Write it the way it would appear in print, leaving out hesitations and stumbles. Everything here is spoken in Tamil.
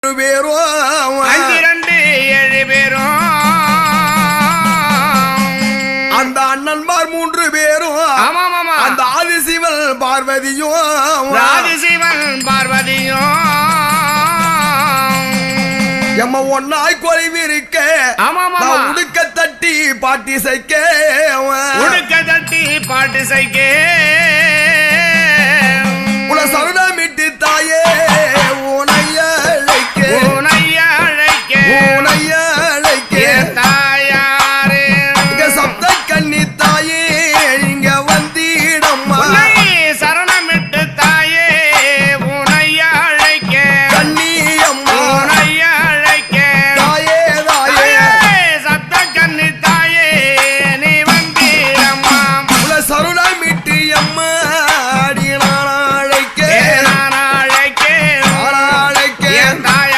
பேரும் 7 பேரும் அந்த அண்ணன்மார் 3 பேரும் அந்த ஆதிசிவன் பார்வதியும் எம்ம ஒன்னாய் குறைவிருக்க உடுக்க தட்டி பாட்டி சைக்க உல சருடா